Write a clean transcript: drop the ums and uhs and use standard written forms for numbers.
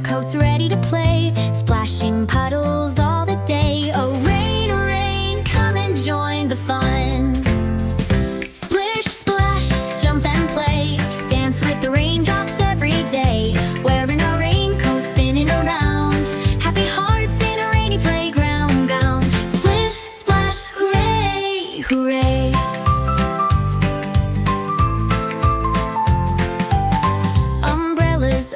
raincoats ready to play, splashing puddles all the day. Oh, rain, rain, come and join the fun. Splish, splash, jump and play, dance with the raindrops every day. Wearing our raincoats, spinning around, happy hearts in a rainy playground gown. Splish, splash, hooray, hooray. Umbrellas